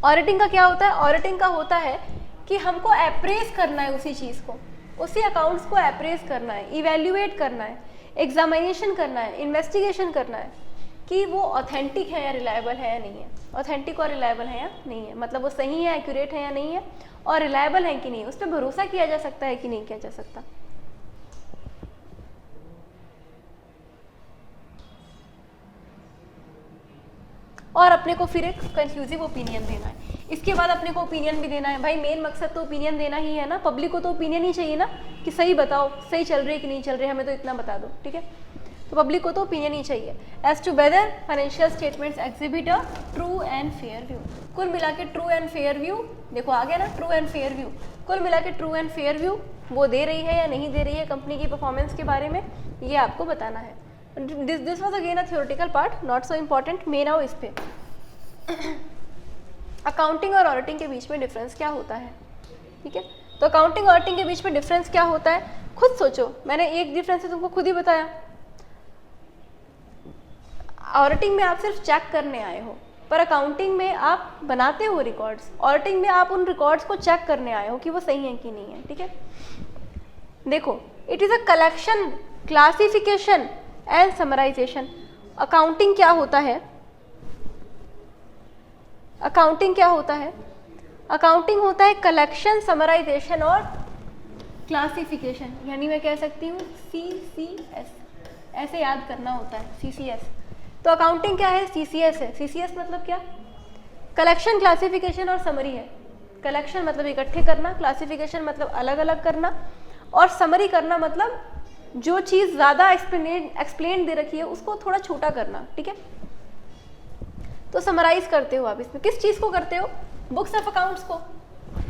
ऑडिटिंग का क्या होता है? ऑडिटिंग का होता है कि हमको अप्रेज करना है उसी चीज़ को, उसी अकाउंट्स को अप्रेज करना है, इवेल्युएट करना है, एग्जामिनेशन करना है, इन्वेस्टिगेशन करना है कि वो ऑथेंटिक है या रिलायबल है या नहीं है। ऑथेंटिक और रिलायबल है या नहीं है, मतलब वो सही है, एक्यूरेट है या नहीं है, और रिलायबल है कि नहीं, उस पर भरोसा किया जा सकता है कि नहीं किया जा सकता। और अपने को फिर एक कंक्लूसिव ओपिनियन देना है। इसके बाद अपने को ओपिनियन भी देना है। भाई मेन मकसद तो ओपिनियन देना ही है ना, पब्लिक को तो ओपिनियन ही चाहिए ना कि सही बताओ, सही चल रही है कि नहीं चल रही है, हमें तो इतना बता दो, ठीक है। तो पब्लिक को तो ओपिनियन ही चाहिए as to whether financial statements exhibit a true and fair view. कुल मिला के ट्रू एंड फेयर व्यू, देखो आ गया ना, ट्रू एंड फेयर व्यू। कुल मिला के ट्रू एंड फेयर व्यू वो दे रही है या नहीं दे रही है कंपनी की परफॉर्मेंस के बारे में, ये आपको बताना है। This was again a theoretical part, not so important. Main आओ इस पे, अकाउंटिंग और ऑडिटिंग के बीच में डिफरेंस क्या होता है, ठीक है। तो अकाउंटिंग और ऑडिटिंग के बीच में डिफरेंस क्या होता है, खुद सोचो। मैंने एक डिफरेंस है तुमको खुद ही बताया। ऑडिटिंग में आप सिर्फ चेक करने आए हो, पर अकाउंटिंग में आप बनाते हो रिकॉर्ड्स। ऑडिटिंग में आप उन रिकॉर्ड्स को चेक करने आए हो कि वो सही है कि नहीं है, ठीक है। देखो, it is a collection, classification and summarization. Accounting क्या होता है? अकाउंटिंग क्या होता है? अकाउंटिंग होता है कलेक्शन, समराइजेशन और क्लासिफिकेशन, यानी मैं कह सकती हूँ CCS, ऐसे याद करना होता है, CCS। तो अकाउंटिंग क्या है? CCS है। CCS मतलब क्या? कलेक्शन, क्लासिफिकेशन और समरी है। कलेक्शन मतलब इकट्ठे करना, क्लासिफिकेशन मतलब अलग अलग करना, और समरी करना मतलब जो चीज़ ज़्यादा एक्सप्लेन दे रखी है उसको थोड़ा छोटा करना, ठीक है। तो समराइज करते हो आप इसमें, किस चीज़ को करते हो? बुक्स ऑफ अकाउंट्स को,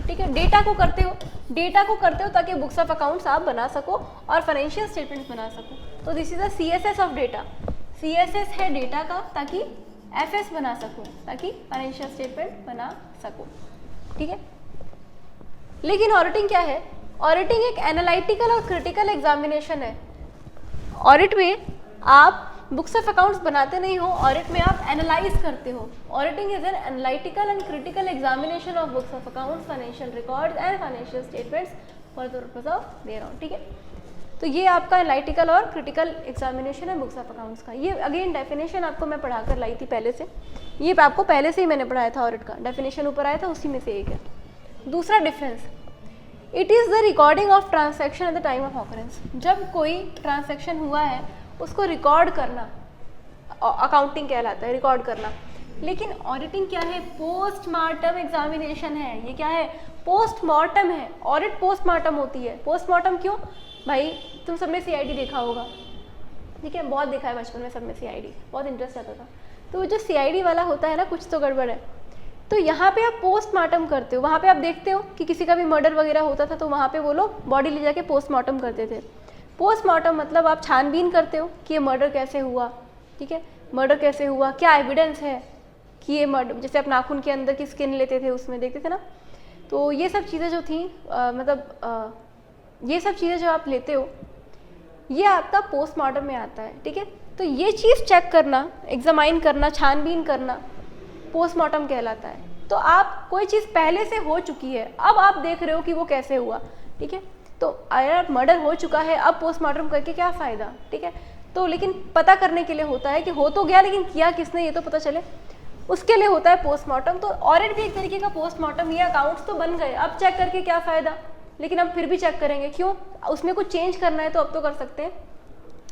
ठीक है। डेटा को करते हो, डेटा को करते हो ताकि बुक्स ऑफ अकाउंट्स आप बना सको और फाइनेंशियल स्टेटमेंट्स बना सको। तो this is the CSS of data. CSS है डेटा का, ताकि FS बना सको, ताकि फाइनेंशियल स्टेटमेंट बना सको, ठीक है। लेकिन ऑडिटिंग क्या है? ऑडिटिंग एक एनालिटिकल और क्रिटिकल एग्जामिनेशन है। ऑडिट में आप बुक्स ऑफ अकाउंट्स बनाते नहीं हो, ऑडिट में आप एनालाइज करते हो। Auditing is an analytical and critical examination of books of accounts, financial records and financial statements for the purpose of their on, ठीक है। तो ये आपका एनालिटिकल और क्रिटिकल एग्जामिनेशन है बुक्स ऑफ अकाउंट्स का। ये अगेन डेफिनेशन आपको मैं पढ़ा कर लाई थी पहले से, ये आपको पहले से ही मैंने पढ़ाया था ऑडिट का, डेफिनेशन ऊपर आया था उसी में से एक है। दूसरा difference, it is the recording of transaction at the time of occurrence. जब कोई ट्रांसैक्शन हुआ है उसको रिकॉर्ड करना अकाउंटिंग कहलाता है, रिकॉर्ड करना। लेकिन ऑडिटिंग क्या है? पोस्टमार्टम एग्जामिनेशन है। ये क्या है? पोस्टमार्टम है। ऑडिट पोस्टमार्टम होती है। पोस्टमार्टम क्यों भाई? तुम सब ने सीआईडी देखा होगा, ठीक है, बहुत देखा है बचपन में सब में सीआईडी, बहुत इंटरेस्ट आता था। तो जो सीआईडी वाला होता है ना, कुछ तो गड़बड़ है। तो यहाँ पे आप पोस्टमार्टम करते हो, वहाँ पे आप देखते हो कि किसी का भी मर्डर वगैरह होता था तो वहाँ पे वो लोग बॉडी ले जाके पोस्टमार्टम करते थे। पोस्टमार्टम मतलब आप छानबीन करते हो कि ये मर्डर कैसे हुआ, ठीक है, मर्डर कैसे हुआ, क्या एविडेंस है कि ये मर्डर, जैसे आप नाखून के अंदर की स्किन लेते थे उसमें देखते थे ना, तो ये सब चीज़ें जो थी ये सब चीज़ें जो आप लेते हो ये आपका पोस्टमार्टम में आता है, ठीक है। तो ये चीज़ चेक करना, एग्जामाइन करना, छानबीन करना पोस्टमार्टम कहलाता है। तो आप कोई चीज़ पहले से हो चुकी है, अब आप देख रहे हो कि वो कैसे हुआ, ठीक है। तो अगर मर्डर हो चुका है अब पोस्टमार्टम करके क्या फ़ायदा, ठीक है। तो लेकिन पता करने के लिए होता है कि हो तो गया लेकिन किया किसने ये तो पता चले, उसके लिए होता है पोस्टमार्टम। तो ऑडिट भी एक तरीके का पोस्टमार्टम। ये अकाउंट्स तो बन गए, अब चेक करके क्या फ़ायदा, लेकिन अब फिर भी चेक करेंगे, क्यों? उसमें कुछ चेंज करना है तो अब तो कर सकते हैं,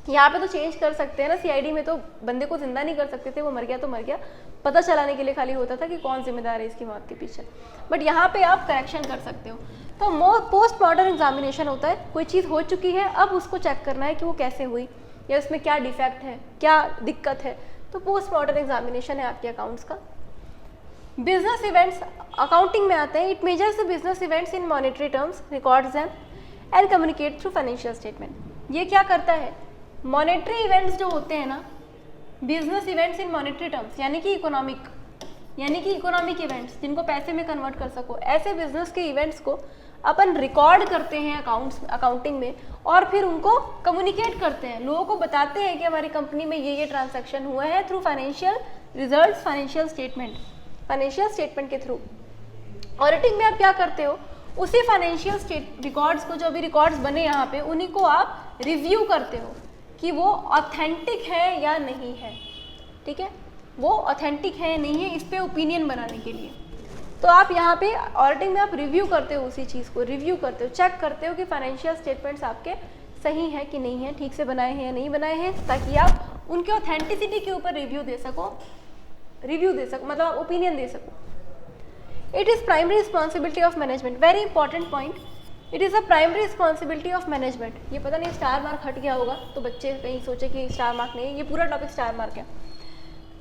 यहाँ पे तो चेंज कर सकते हैं ना। सीआईडी में तो बंदे को जिंदा नहीं कर सकते थे, वो मर गया तो मर गया, पता चलाने के लिए खाली होता था कि कौन जिम्मेदार है इसकी मौत के पीछे। बट यहाँ पे आप करेक्शन कर सकते हो। तो पोस्टमार्टम एग्जामिनेशन होता है, कोई चीज़ हो चुकी है अब उसको चेक करना है कि वो कैसे हुई या उसमें क्या डिफेक्ट है, क्या दिक्कत है। तो पोस्टमार्टम एग्जामिनेशन है आपके अकाउंट्स का। बिजनेस इवेंट्स अकाउंटिंग में आते हैं। It measures the business events in monetary terms, records them and communicate through financial statement. ये क्या करता है? मॉनेटरी इवेंट्स जो होते हैं ना, business events in monetary terms यानी कि इकोनॉमिक इवेंट्स जिनको पैसे में कन्वर्ट कर सको, ऐसे बिजनेस के इवेंट्स को अपन रिकॉर्ड करते हैं अकाउंटिंग में और फिर उनको कम्युनिकेट करते हैं, लोगों को बताते हैं कि हमारी कंपनी में ये ट्रांजैक्शन हुआ है through financial results, financial statement के थ्रू। ऑडिटिंग में आप क्या करते हो? उसी फाइनेंशियल रिकॉर्ड्स को, जो अभी रिकॉर्ड्स बने यहाँ पे, उन्हीं को आप रिव्यू करते हो कि वो ऑथेंटिक है या नहीं है, ठीक है, वो ऑथेंटिक है या नहीं है, इस पे ओपिनियन बनाने के लिए। तो आप यहाँ पे ऑडिटिंग में आप रिव्यू करते हो, उसी चीज़ को रिव्यू करते हो, चेक करते हो कि फाइनेंशियल स्टेटमेंट्स आपके सही है कि नहीं है, ठीक से बनाए हैं या नहीं बनाए हैं, ताकि आप उनके ऑथेंटिसिटी के ऊपर रिव्यू दे सको, मतलब ओपिनियन दे सको। It is primary responsibility of management, very important point, it is a primary responsibility of management. ये पता नहीं स्टार मार्क हट गया होगा तो बच्चे कहीं सोचे कि स्टार मार्क नहीं, ये पूरा टॉपिक स्टार मार्क है।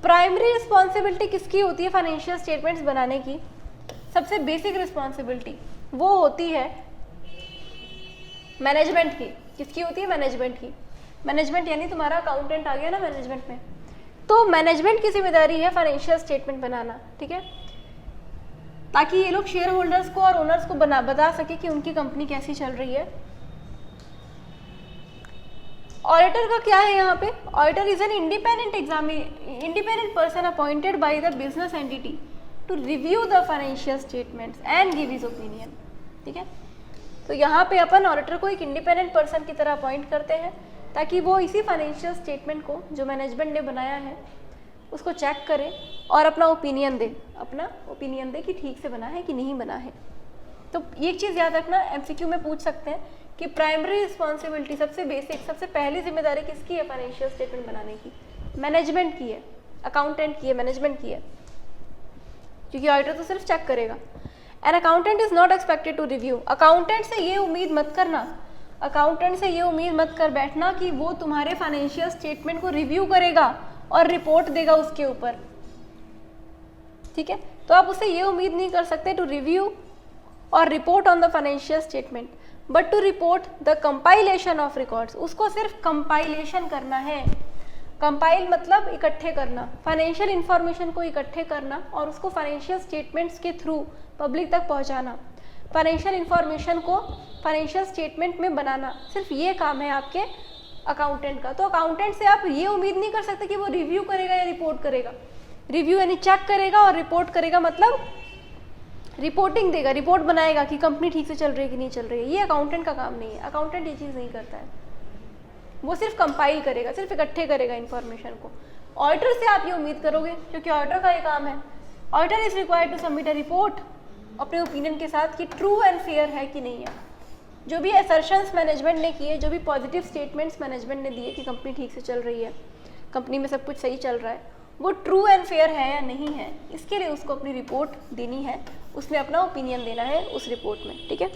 प्राइमरी रिस्पॉन्सिबिलिटी किसकी होती है फाइनेंशियल स्टेटमेंट्स बनाने की? सबसे बेसिक रिस्पॉन्सिबिलिटी वो होती है मैनेजमेंट की। किसकी होती है? मैनेजमेंट की। मैनेजमेंट यानी तुम्हारा अकाउंटेंट आ गया ना मैनेजमेंट में, तो मैनेजमेंट की जिम्मेदारी है फाइनेंशियल स्टेटमेंट बनाना, ठीक है, ताकि ये लोग शेयर होल्डर्स को और ओनर्स को बता सके कि उनकी कंपनी कैसी चल रही है। ऑडिटर का क्या है यहाँ पे? Auditor is an independent person appointed by the business entity to review the financial statements and give his opinion, ठीक है। तो यहाँ पे अपन ऑडिटर को एक इंडिपेंडेंट पर्सन की तरह अपॉइंट करते हैं ताकि वो इसी फाइनेंशियल स्टेटमेंट को जो मैनेजमेंट ने बनाया है उसको चेक करे और अपना ओपिनियन दे कि ठीक से बना है कि नहीं बना है। तो एक चीज़ याद रखना, एमसीक्यू में पूछ सकते हैं कि प्राइमरी रिस्पॉन्सिबिलिटी, सबसे बेसिक, सबसे पहली जिम्मेदारी किसकी है फाइनेंशियल स्टेटमेंट बनाने की? मैनेजमेंट की है, अकाउंटेंट की है, मैनेजमेंट की है, क्योंकि ऑडिटर तो सिर्फ चेक करेगा। An accountant is not expected to review, accountant से ये उम्मीद मत कर बैठना कि वो तुम्हारे फाइनेंशियल स्टेटमेंट को रिव्यू करेगा और रिपोर्ट देगा उसके ऊपर, ठीक है। तो आप उससे ये उम्मीद नहीं कर सकते टू रिव्यू और report on the financial statement, but to report the compilation of records. उसको सिर्फ कंपाइलेशन करना है। कंपाइल मतलब इकट्ठे करना, फाइनेंशियल इंफॉर्मेशन को इकट्ठे करना और उसको फाइनेंशियल स्टेटमेंट्स के थ्रू पब्लिक तक पहुंचाना, फाइनेंशियल इंफॉर्मेशन को फाइनेंशियल स्टेटमेंट में बनाना, सिर्फ ये काम है आपके अकाउंटेंट का। तो अकाउंटेंट से आप ये उम्मीद नहीं कर सकते कि वो रिव्यू करेगा या रिपोर्ट करेगा। रिव्यू यानी चेक करेगा और रिपोर्ट करेगा मतलब रिपोर्टिंग देगा, रिपोर्ट बनाएगा कि कंपनी ठीक से चल रही है कि नहीं चल रही है। ये अकाउंटेंट का काम नहीं है, अकाउंटेंट ये चीज़ नहीं करता है, वो सिर्फ कंपाइल करेगा, सिर्फ इकट्ठे करेगा इन्फॉर्मेशन को। ऑडिटर से आप ये उम्मीद करोगे, क्योंकि ऑडिटर का ये काम है। Auditor is required to submit a report अपने ओपिनियन के साथ कि ट्रू एंड फेयर है कि नहीं है। जो भी असर्शंस मैनेजमेंट ने किए, जो भी पॉजिटिव स्टेटमेंट्स मैनेजमेंट ने दिए कि कंपनी ठीक से चल रही है, कंपनी में सब कुछ सही चल रहा है, वो ट्रू एंड फेयर है या नहीं है, इसके लिए उसको अपनी रिपोर्ट देनी है, उसने अपना ओपिनियन देना है उस रिपोर्ट में, ठीक है।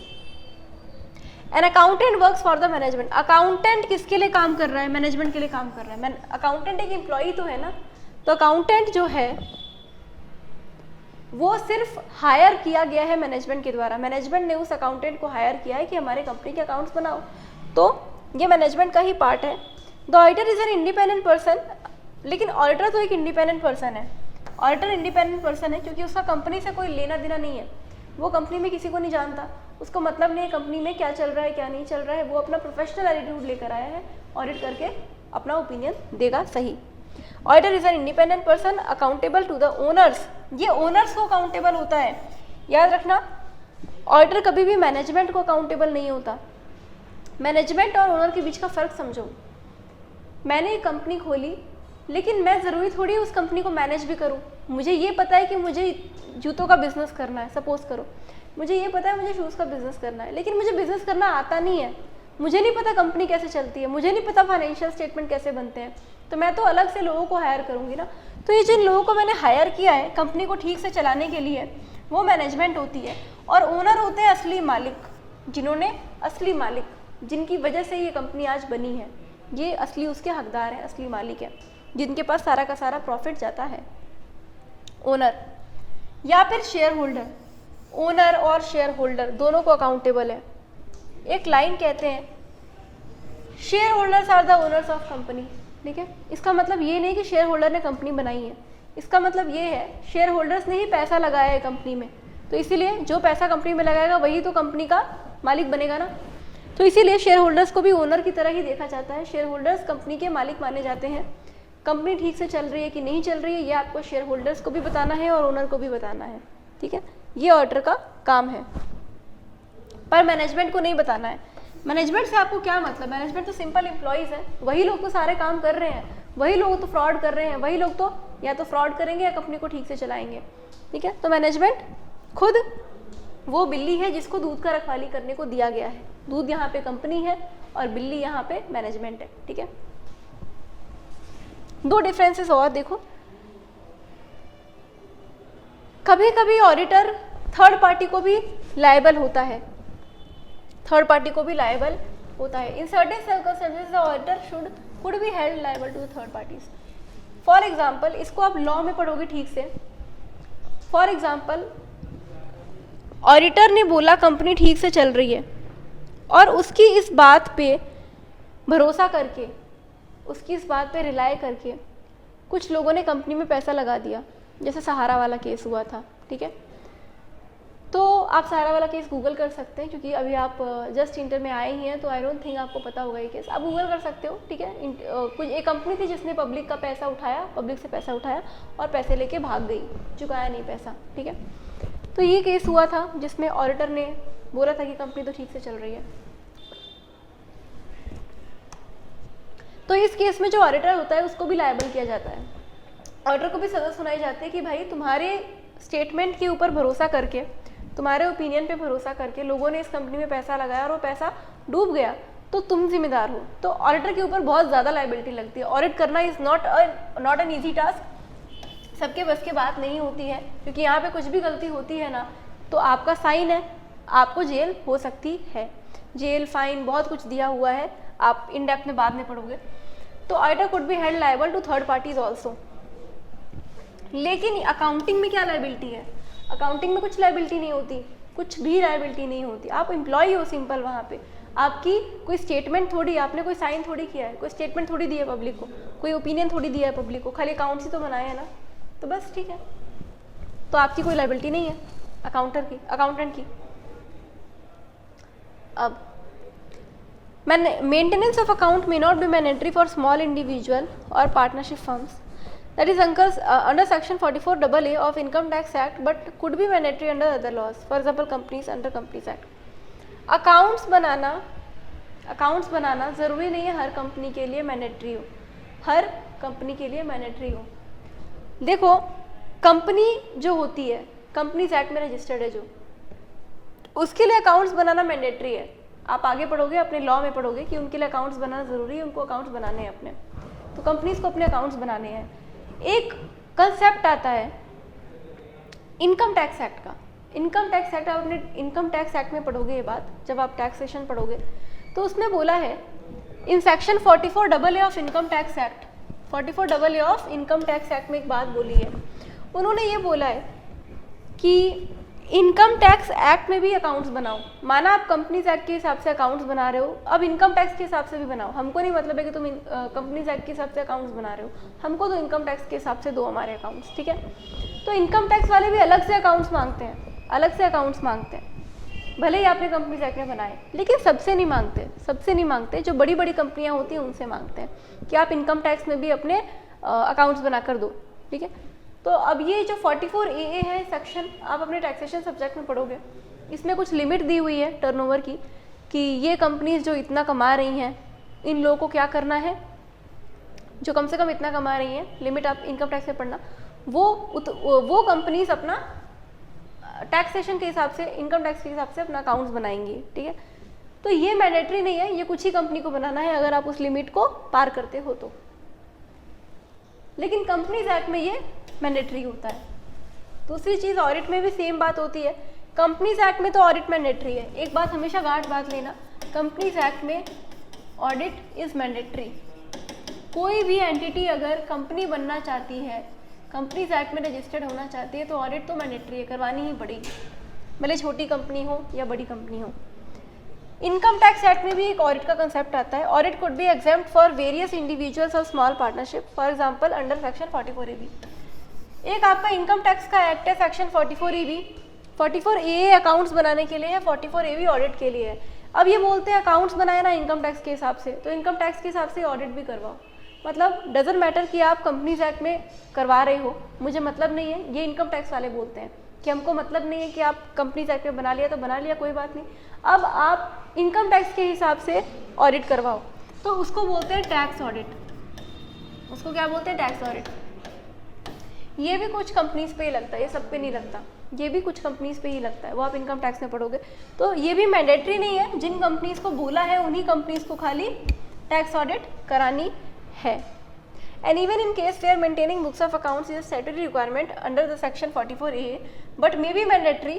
An accountant works for the management. Accountant किसके लिए काम कर रहा है? मैनेजमेंट के लिए काम कर रहा है। अकाउंटेंट एक एम्प्लॉई तो है ना, तो अकाउंटेंट जो है वो सिर्फ हायर किया गया है मैनेजमेंट के द्वारा। मैनेजमेंट ने उस अकाउंटेंट को हायर किया है कि हमारे कंपनी के अकाउंट्स बनाओ, तो ये मैनेजमेंट का ही पार्ट है। The auditor is an independent person, लेकिन ऑडिटर तो एक इंडिपेंडेंट पर्सन है। ऑडिटर इंडिपेंडेंट पर्सन है क्योंकि उसका कंपनी से कोई लेना देना नहीं है, वो कंपनी में किसी को नहीं जानता, उसको मतलब नहीं है कंपनी में क्या चल रहा है क्या नहीं चल रहा है। वो अपना प्रोफेशनल एटीट्यूड लेकर आया है, ऑडिट करके अपना ओपिनियन देगा सही। Auditor is an independent person accountable to the owners. ये ओनर्स को अकाउंटेबल होता है, याद रखना। ऑडिटर कभी भी मैनेजमेंट को अकाउंटेबल नहीं होता। मैनेजमेंट और ओनर के बीच का फ़र्क समझो। मैंने एक कंपनी खोली, लेकिन मैं ज़रूरी थोड़ी उस कंपनी को मैनेज भी करूँ। मुझे ये पता है कि मुझे जूतों का बिज़नेस करना है, सपोज़ करो मुझे ये पता है मुझे शूज़ का बिज़नेस करना है, लेकिन मुझे बिज़नेस करना आता नहीं है। मुझे नहीं पता कंपनी कैसे चलती है, मुझे नहीं पता फाइनेंशियल स्टेटमेंट कैसे बनते हैं, तो मैं तो अलग से लोगों को हायर करूँगी ना। तो ये जिन लोगों को मैंने हायर किया है कंपनी को ठीक से चलाने के लिए, वो मैनेजमेंट होती है। और ओनर होते हैं असली मालिक, जिन्होंने असली मालिक, जिनकी वजह से ये कंपनी आज बनी है, ये असली उसके हकदार हैं, असली मालिक है, जिनके पास सारा का सारा प्रॉफिट जाता है। ओनर या फिर शेयर होल्डर। ओनर और शेयर होल्डर दोनों को अकाउंटेबल है। एक लाइन कहते हैं, shareholders are the owners of company, ठीक है। इसका मतलब ये नहीं कि शेयर होल्डर ने कंपनी बनाई है, इसका मतलब ये है शेयर होल्डर्स ने ही पैसा लगाया है कंपनी में, तो इसीलिए जो पैसा कंपनी में लगाएगा वही तो कंपनी का मालिक बनेगा ना। तो इसीलिए शेयर होल्डर्स को भी ओनर की तरह ही देखा जाता है। शेयर होल्डर्स कंपनी के मालिक माने जाते हैं। कंपनी ठीक से चल रही है कि नहीं चल रही है, ये आपको शेयर होल्डर्स को भी बताना है और ओनर को भी बताना है, ठीक है। ये ऑडिटर का काम है, पर मैनेजमेंट को नहीं बताना है। मैनेजमेंट से आपको क्या मतलब? मैनेजमेंट तो सिंपल एम्प्लॉइज़ हैं, वही लोग तो सारे काम कर रहे हैं, वही लोग तो फ्रॉड कर रहे हैं, वही लोग तो या तो फ्रॉड करेंगे या कंपनी को ठीक से चलाएंगे, ठीक है। तो मैनेजमेंट खुद वो बिल्ली है जिसको दूध का रखवाली करने को दिया गया है। दूध यहाँ पे कंपनी है और बिल्ली यहाँ पे मैनेजमेंट है, ठीक है। दो डिफरेंसेस और देखो। कभी कभी ऑडिटर थर्ड पार्टी को भी लायबल होता है, थर्ड पार्टी को भी लायबल होता है। In certain circumstances the auditor could be held liable to third parties. For example, इसको आप लॉ में पढ़ोगे ठीक से। फॉर एग्जाम्पल, ऑडिटर ने बोला कंपनी ठीक से चल रही है, और उसकी इस बात पे भरोसा करके, उसकी इस बात पे रिलाय करके कुछ लोगों ने कंपनी में पैसा लगा दिया, जैसे सहारा वाला केस हुआ था, ठीक है। तो आप सहारा वाला केस गूगल कर सकते हैं, क्योंकि अभी आप जस्ट इंटर में आए ही हैं, तो आई डोंट थिंक आपको पता होगा ये केस। आप गूगल कर सकते हो, ठीक है। कुछ एक कंपनी थी जिसने पब्लिक का पैसा उठाया, पब्लिक से पैसा उठाया और पैसे लेके भाग गई, चुकाया नहीं पैसा, ठीक है। तो ये केस हुआ था जिसमें ऑडिटर ने बोला था कि कंपनी तो ठीक से चल रही है। तो इस केस में जो ऑडिटर होता है उसको भी लायबल किया जाता है। ऑडिटर को भी सजा सुनाई जाती है कि भाई तुम्हारे स्टेटमेंट के ऊपर भरोसा करके, तुम्हारे ओपिनियन पे भरोसा करके लोगों ने इस कंपनी में पैसा लगाया और वो पैसा डूब गया, तो तुम जिम्मेदार हो। तो ऑडिटर के ऊपर बहुत ज़्यादा लायबिलिटी लगती है। ऑडिट करना is not an easy task, सबके बस की बात नहीं होती है, क्योंकि यहाँ पे कुछ भी गलती होती है ना तो आपका साइन है, आपको जेल हो सकती है। जेल, फाइन, बहुत कुछ दिया हुआ है, आप इन डेप्थ में बाद में पढ़ोगे। तो auditor could be held liable to third parties also. लेकिन अकाउंटिंग में क्या लायबिलिटी है? अकाउंटिंग में कुछ लायबिलिटी नहीं होती, कुछ भी लायबिलिटी नहीं होती। आप एम्प्लॉय हो सिंपल, वहाँ पे आपकी कोई स्टेटमेंट थोड़ी, आपने कोई साइन थोड़ी किया है, कोई स्टेटमेंट थोड़ी दी है पब्लिक को, कोई ओपिनियन थोड़ी दिया है पब्लिक को, खाली अकाउंट्स ही तो बनाए हैं ना, तो बस ठीक है। तो आपकी कोई लायबिलिटी नहीं है अकाउंटेंट की। अब maintenance of account may not be mandatory for small individual और partnership firms, that is under section 44AA of income tax act, but could be mandatory under other laws, for example companies under companies act. Accounts बनाना accounts बनाना ज़रूरी नहीं है हर company के लिए mandatory हो, हर company के लिए मैंडेटरी हो। देखो कंपनी जो होती है, कंपनीज एक्ट में रजिस्टर्ड है जो, उसके लिए अकाउंट्स बनाना मैंडेटरी है। आप आगे पढ़ोगे, अपने लॉ में पढ़ोगे कि उनके लिए अकाउंट्स बनाना ज़रूरी है, उनको अकाउंट्स बनाने हैं अपने, तो कंपनीज को अपने अकाउंट्स बनाने हैं। एक कंसेप्ट आता है इनकम टैक्स एक्ट का। इनकम टैक्स एक्ट, आप अपने इनकम टैक्स एक्ट में पढ़ोगे ये बात, जब आप टैक्सेशन पढ़ोगे तो उसमें बोला है in section 44AA of income tax act, 44AA of income tax act में एक बात बोली है, उन्होंने ये बोला है कि इनकम टैक्स एक्ट में भी अकाउंट्स बनाओ। माना आप कंपनीज एक्ट के हिसाब से अकाउंट्स बना रहे हो, अब इनकम टैक्स के हिसाब से भी बनाओ। हमको नहीं मतलब है कि तुम कंपनीज एक्ट के हिसाब से अकाउंट्स बना रहे हो, हमको तो इनकम टैक्स के हिसाब से दो हमारे अकाउंट्स, ठीक है। तो इनकम टैक्स वाले भी अलग से अकाउंट्स मांगते हैं, अलग से अकाउंट्स मांगते हैं, भले ही आपने कंपनीज एक्ट में बनाए, लेकिन सबसे नहीं मांगते, सबसे नहीं मांगते। जो बड़ी बड़ी कंपनियां होती हैं उनसे मांगते हैं कि आप इनकम टैक्स में भी अपने अकाउंट्स बनाकर दो, ठीक है। तो अब ये जो 44AA है सेक्शन, आप अपने टैक्सेशन सब्जेक्ट में पढ़ोगे, इसमें कुछ लिमिट दी हुई है टर्नओवर की, कि ये कंपनीज जो इतना कमा रही हैं, इन लोगों को क्या करना है, जो कम से कम इतना कमा रही हैं, लिमिट आप इनकम टैक्स में पढ़ना, वो कंपनीज अपना टैक्सेशन के हिसाब से, इनकम टैक्स के हिसाब से अपना अकाउंट्स बनाएंगी, ठीक है। तो ये मैंडेटरी नहीं है, ये कुछ ही कंपनी को बनाना है अगर आप उस लिमिट को पार करते हो तो, लेकिन कंपनीज एक्ट में ये मैंडेटरी होता है। दूसरी चीज़, ऑडिट में भी सेम बात होती है। कंपनीज एक्ट में तो ऑडिट मैंडेटरी है, एक बात हमेशा गांठ बात लेना, कंपनीज एक्ट में ऑडिट इज मैंडेटरी। कोई भी एंटिटी अगर कंपनी बनना चाहती है, कंपनीज एक्ट में रजिस्टर्ड होना चाहती है, तो ऑडिट तो मैंडेटरी है, करवानी ही पड़ेगी, भले छोटी कंपनी हो या बड़ी कंपनी हो। इनकम टैक्स एक्ट में भी एक ऑडिट का कंसेप्ट आता है। Audit could be exempt for various individuals और small partnership, for example under section 44AB। एक आपका इनकम टैक्स का एक्ट है सेक्शन 44EB, 44AA अकाउंट्स बनाने के लिए है, 44AB ऑडिट के लिए है। अब ये बोलते हैं अकाउंट्स बनाए ना इनकम टैक्स के हिसाब से, तो इनकम टैक्स के हिसाब से ऑडिट भी करवाओ। मतलब डजंट मैटर कि आप कंपनीज एक्ट में करवा रहे हो, मुझे मतलब नहीं है, ये इनकम टैक्स वाले बोलते हैं कि हमको मतलब नहीं है कि आप कंपनीज एक्ट में बना लिया तो बना लिया, कोई बात नहीं, अब आप इनकम टैक्स के हिसाब से ऑडिट करवाओ, तो उसको बोलते हैं टैक्स ऑडिट। उसको क्या बोलते हैं? Tax audit. ये भी कुछ कंपनीज पे ही लगता है, ये सब पे नहीं लगता, ये भी कुछ कंपनीज पे ही लगता है, वो आप इनकम टैक्स में पढ़ोगे। तो ये भी मैंडेटरी नहीं है, जिन कंपनीज को बोला है उन्हीं कंपनीज को खाली टैक्स ऑडिट करानी है। And even in case where maintaining books of accounts is a statutory requirement under the section 44AA, but may be mandatory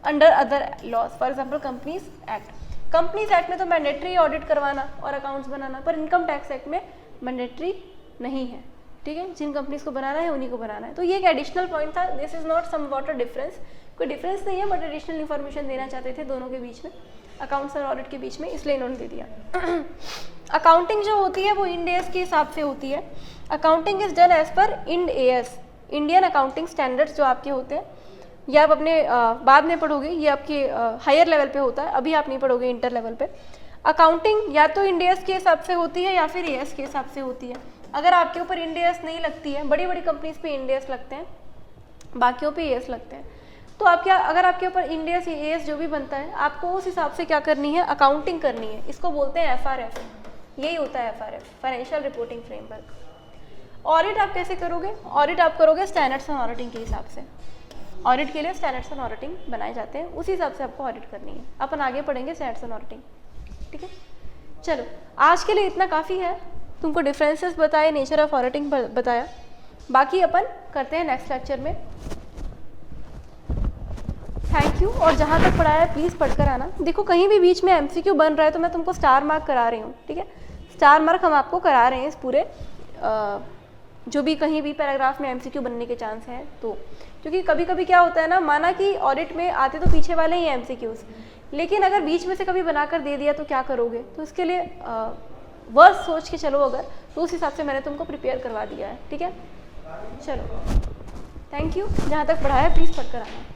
under other laws, for example Companies Act. Companies Act में तो mandatory audit करवाना और accounts बनाना, पर income tax act में mandatory नहीं है, ठीक है। जिन कंपनीज को बनाना है उन्हीं को बनाना है। तो ये एक एडिशनल पॉइंट था, this is not somewhat a difference, कोई डिफरेंस नहीं है, बट एडिशनल इन्फॉर्मेशन देना चाहते थे दोनों के बीच में, अकाउंट्स और ऑडिट के बीच में, इसलिए इन्होंने दे दिया। अकाउंटिंग जो होती है वो इंड एएस के हिसाब से होती है। Accounting is done as per Ind AS, Indian accounting standards जो आपके होते हैं, ये आप अपने बाद में पढ़ोगे, ये आपके हायर लेवल पे होता है, अभी आप नहीं पढ़ोगे इंटर लेवल पे। अकाउंटिंग या तो इंड एएस के हिसाब से होती है या फिर एएस के हिसाब से होती है। अगर आपके ऊपर इंड एएस नहीं लगती है, बड़ी बड़ी कंपनीज पे इंड एएस लगते हैं, बाकियों पे एएस लगते हैं, तो आप क्या, अगर आपके ऊपर इंड एएस या एएस जो भी बनता है, आपको उस हिसाब से क्या करनी है, अकाउंटिंग करनी है। इसको बोलते हैं एफआरएफ, यही होता है FRF, financial reporting framework. Audit आप कैसे करोगे? ऑडिट आप करोगे स्टैंडर्ड्स ऑन ऑडिटिंग के हिसाब से। ऑडिट के लिए स्टैंडर्ड्स ऑन ऑडिटिंग बनाए जाते हैं, उसी हिसाब से आपको ऑडिट करनी है। अपन आगे पढ़ेंगे स्टैंडर्ड्स ऑन ऑडिटिंग, ठीक है। चलो आज के लिए इतना काफ़ी है, तुमको डिफरेंसेस बताए, नेचर ऑफ ऑडिटिंग बताया, बाकी अपन करते हैं नेक्स्ट लेक्चर में। Thank you. और जहाँ तक पढ़ाया है प्लीज़ पढ़कर आना। देखो कहीं भी बीच में एमसीक्यू बन रहा है तो मैं तुमको स्टार मार्क करा रही हूँ, ठीक है। स्टार मार्क हम आपको करा रहे हैं इस पूरे जो भी कहीं भी पैराग्राफ में एमसीक्यू बनने के चांस हैं, तो क्योंकि कभी कभी क्या होता है ना, माना कि ऑडिट में आते तो पीछे वाले ही एमसीक्यूज़, लेकिन अगर बीच में से कभी बनाकर दे दिया तो क्या करोगे? तो इसके लिए वर्स सोच के चलो अगर, तो उस हिसाब से मैंने तुमको प्रिपेयर करवा दिया है, ठीक है। चलो थैंक यू। जहाँ तक पढ़ाया प्लीज़ पढ़कर आना।